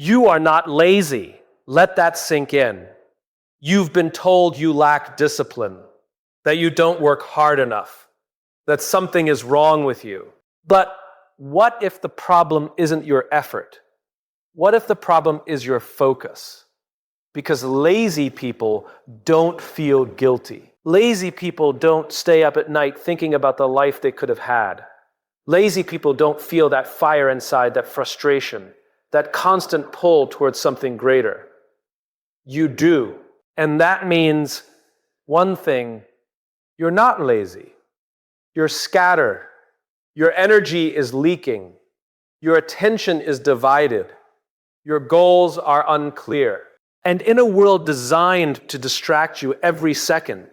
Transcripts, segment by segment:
You are not lazy. Let that sink in. You've been told you lack discipline, that you don't work hard enough, that something is wrong with you. But what if the problem isn't your effort? What if the problem is your focus? Because lazy people don't feel guilty. Lazy people don't stay up at night thinking about the life they could have had. Lazy people don't feel that fire inside, that frustration, that constant pull towards something greater. You do. And that means one thing: you're not lazy. You're scattered. Your energy is leaking. Your attention is divided. Your goals are unclear. And in a world designed to distract you every second,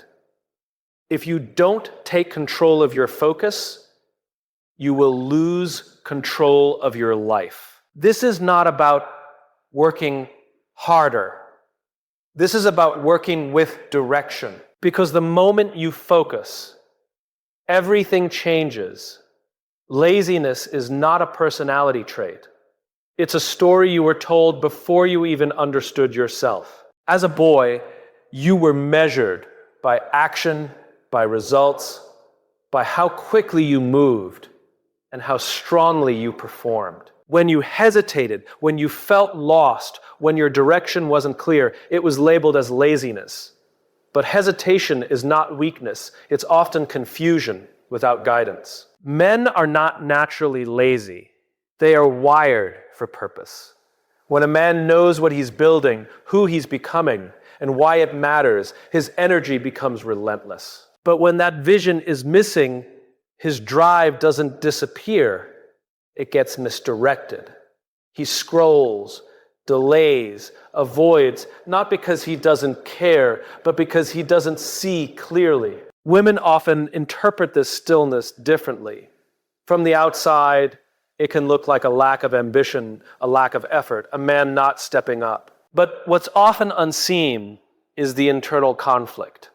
if you don't take control of your focus, you will lose control of your life. This is not about working harder. This is about working with direction. Because the moment you focus, everything changes. Laziness is not a personality trait. It's a story you were told before you even understood yourself. As a boy, you were measured by action, by results, by how quickly you moved, and how strongly you performed. When you hesitated, when you felt lost, when your direction wasn't clear, it was labeled as laziness. But hesitation is not weakness. It's often confusion without guidance. Men are not naturally lazy. They are wired for purpose. When a man knows what he's building, who he's becoming, and why it matters, his energy becomes relentless. But when that vision is missing, his drive doesn't disappear. It gets misdirected. He scrolls, delays, avoids, not because he doesn't care, but because he doesn't see clearly. Women often interpret this stillness differently. From the outside, it can look like a lack of ambition, a lack of effort, a man not stepping up. But what's often unseen is the internal conflict,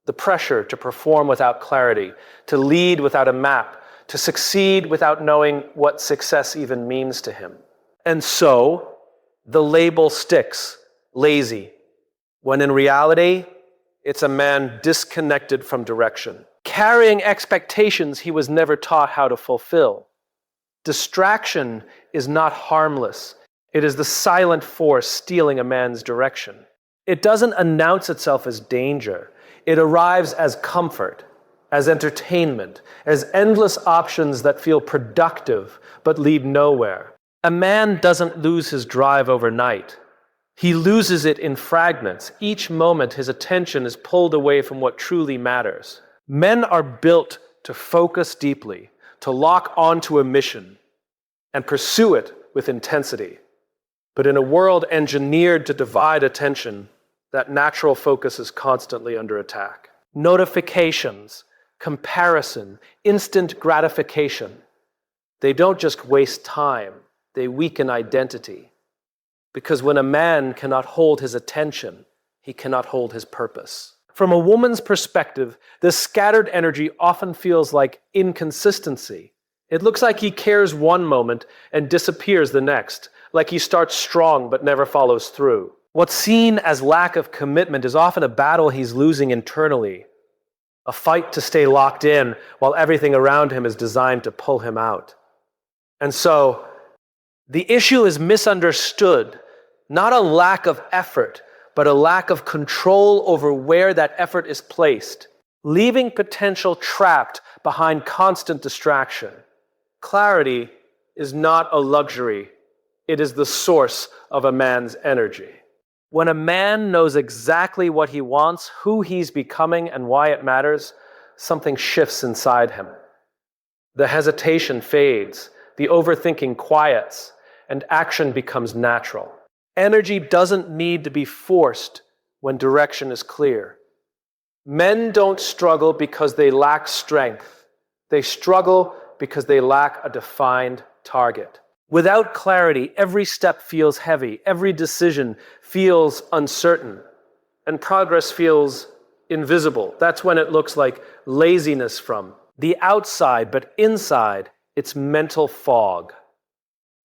the pressure to perform without clarity, to lead without a map, to succeed without knowing what success even means to him. And so, the label sticks, lazy, when in reality, it's a man disconnected from direction, carrying expectations he was never taught how to fulfill. Distraction is not harmless. It is the silent force stealing a man's direction. It doesn't announce itself as danger. It arrives as comfort, as entertainment, as endless options that feel productive but lead nowhere. A man doesn't lose his drive overnight. He loses it in fragments. Each moment his attention is pulled away from what truly matters. Men are built to focus deeply, to lock onto a mission and pursue it with intensity. But in a world engineered to divide attention, that natural focus is constantly under attack. Notifications, comparison, instant gratification, they don't just waste time, they weaken identity. Because when a man cannot hold his attention, he cannot hold his purpose. From a woman's perspective, this scattered energy often feels like inconsistency. It looks like he cares one moment and disappears the next, like he starts strong but never follows through. What's seen as lack of commitment is often a battle he's losing internally, a fight to stay locked in while everything around him is designed to pull him out. And so, the issue is misunderstood, not a lack of effort, but a lack of control over where that effort is placed, leaving potential trapped behind constant distraction. Clarity is not a luxury. It is the source of a man's energy. When a man knows exactly what he wants, who he's becoming, and why it matters, something shifts inside him. The hesitation fades, the overthinking quiets, and action becomes natural. Energy doesn't need to be forced when direction is clear. Men don't struggle because they lack strength. They struggle because they lack a defined target. Without clarity, every step feels heavy, every decision feels uncertain, and progress feels invisible. That's when it looks like laziness from the outside, but inside, it's mental fog.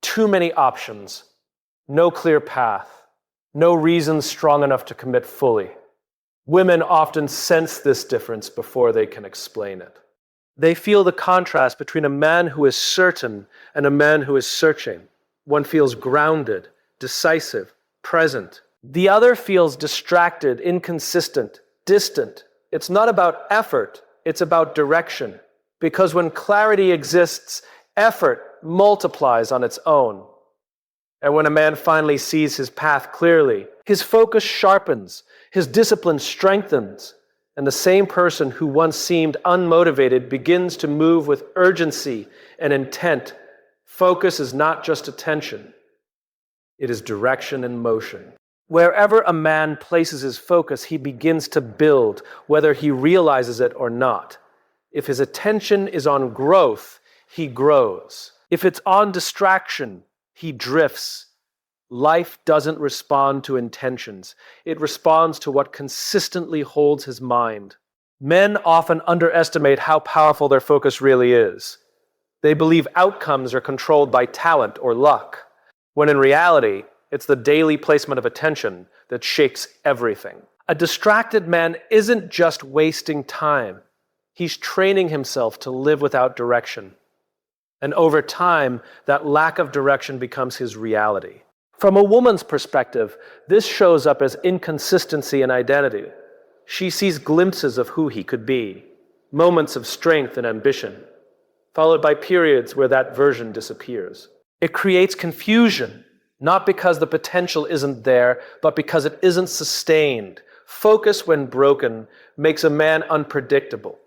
Too many options, no clear path, no reason strong enough to commit fully. Women often sense this difference before they can explain it. They feel the contrast between a man who is certain and a man who is searching. One feels grounded, decisive, present. The other feels distracted, inconsistent, distant. It's not about effort, it's about direction. Because when clarity exists, effort multiplies on its own. And when a man finally sees his path clearly, his focus sharpens, his discipline strengthens, and the same person who once seemed unmotivated begins to move with urgency and intent. Focus is not just attention, it is direction and motion. Wherever a man places his focus, he begins to build, whether he realizes it or not. If his attention is on growth, he grows. If it's on distraction, he drifts. Life doesn't respond to intentions. It responds to what consistently holds his mind. Men often underestimate how powerful their focus really is. They believe outcomes are controlled by talent or luck, when in reality, it's the daily placement of attention that shakes everything. A distracted man isn't just wasting time. He's training himself to live without direction. And over time, that lack of direction becomes his reality. From a woman's perspective, this shows up as inconsistency in identity. She sees glimpses of who he could be, moments of strength and ambition, followed by periods where that version disappears. It creates confusion, not because the potential isn't there, but because it isn't sustained. Focus, when broken, makes a man unpredictable.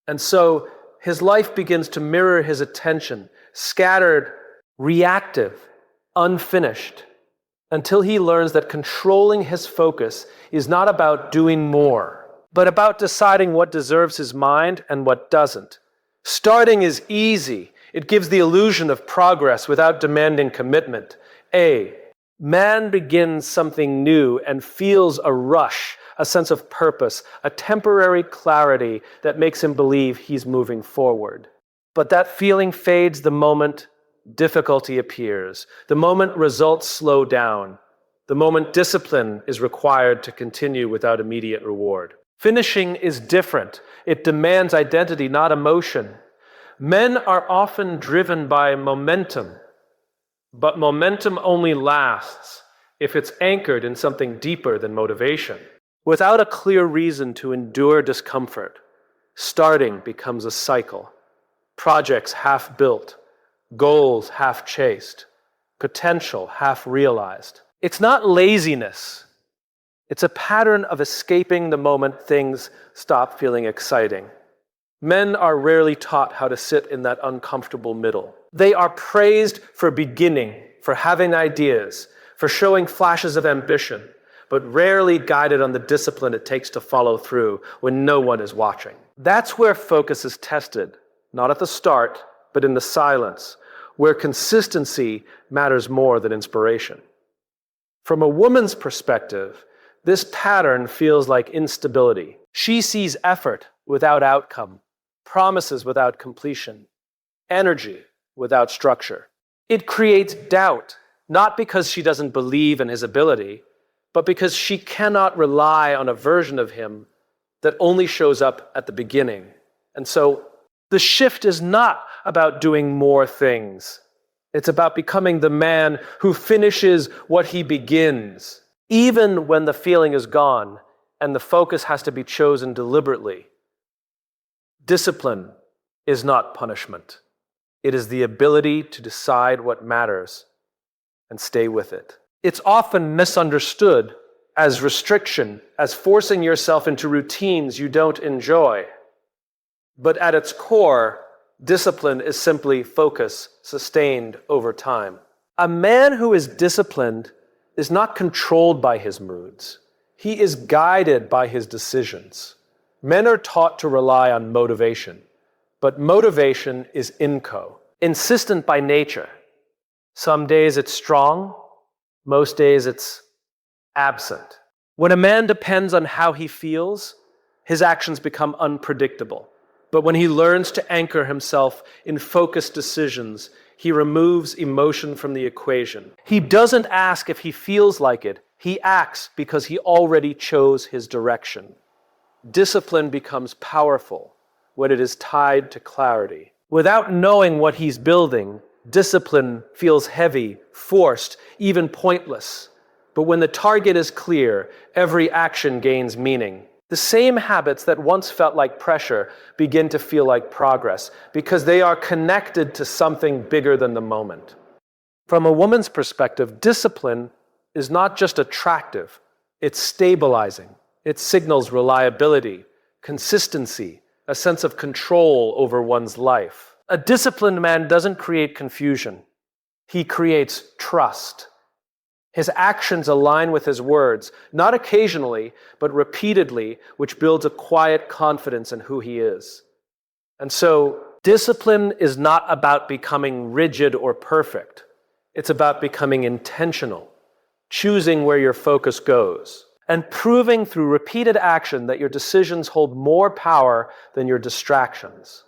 And so his life begins to mirror his attention, scattered, reactive, unfinished, until he learns that controlling his focus is not about doing more, but about deciding what deserves his mind and what doesn't. Starting is easy. It gives the illusion of progress without demanding commitment. Man begins something new and feels a rush, a sense of purpose, a temporary clarity that makes him believe he's moving forward. But that feeling fades the moment difficulty appears, the moment results slow down, the moment discipline is required to continue without immediate reward. Finishing is different. It demands identity, not emotion. Men are often driven by momentum, but momentum only lasts if it's anchored in something deeper than motivation. Without a clear reason to endure discomfort, starting becomes a cycle. Projects half built, goals half chased, potential half realized. It's not laziness. It's a pattern of escaping the moment things stop feeling exciting. Men are rarely taught how to sit in that uncomfortable middle. They are praised for beginning, for having ideas, for showing flashes of ambition, but rarely guided on the discipline it takes to follow through when no one is watching. That's where focus is tested, not at the start, but in the silence, where consistency matters more than inspiration. From a woman's perspective, this pattern feels like instability. She sees effort without outcome, promises without completion, energy without structure. It creates doubt, not because she doesn't believe in his ability, but because she cannot rely on a version of him that only shows up at the beginning. And so the shift is not about doing more things. It's about becoming the man who finishes what he begins, even when the feeling is gone and the focus has to be chosen deliberately. Discipline is not punishment. It is the ability to decide what matters and stay with it. It's often misunderstood as restriction, as forcing yourself into routines you don't enjoy. But at its core, discipline is simply focus sustained over time. A man who is disciplined is not controlled by his moods. He is guided by his decisions. Men are taught to rely on motivation, but motivation is insistent by nature. Some days it's strong, most days it's absent. When a man depends on how he feels, his actions become unpredictable. But when he learns to anchor himself in focused decisions, He removes emotion from the equation. He doesn't ask if he feels like it. He acts because he already chose his direction. Discipline becomes powerful when it is tied to clarity. Without knowing what he's building, discipline feels heavy, forced, even pointless. But when the target is clear, every action gains meaning. The same habits that once felt like pressure begin to feel like progress because they are connected to something bigger than the moment. From a woman's perspective, discipline is not just attractive, it's stabilizing. It signals reliability, consistency, a sense of control over one's life. A disciplined man doesn't create confusion. He creates trust. His actions align with his words, not occasionally, but repeatedly, which builds a quiet confidence in who he is. And so, discipline is not about becoming rigid or perfect. It's about becoming intentional, choosing where your focus goes, and proving through repeated action that your decisions hold more power than your distractions.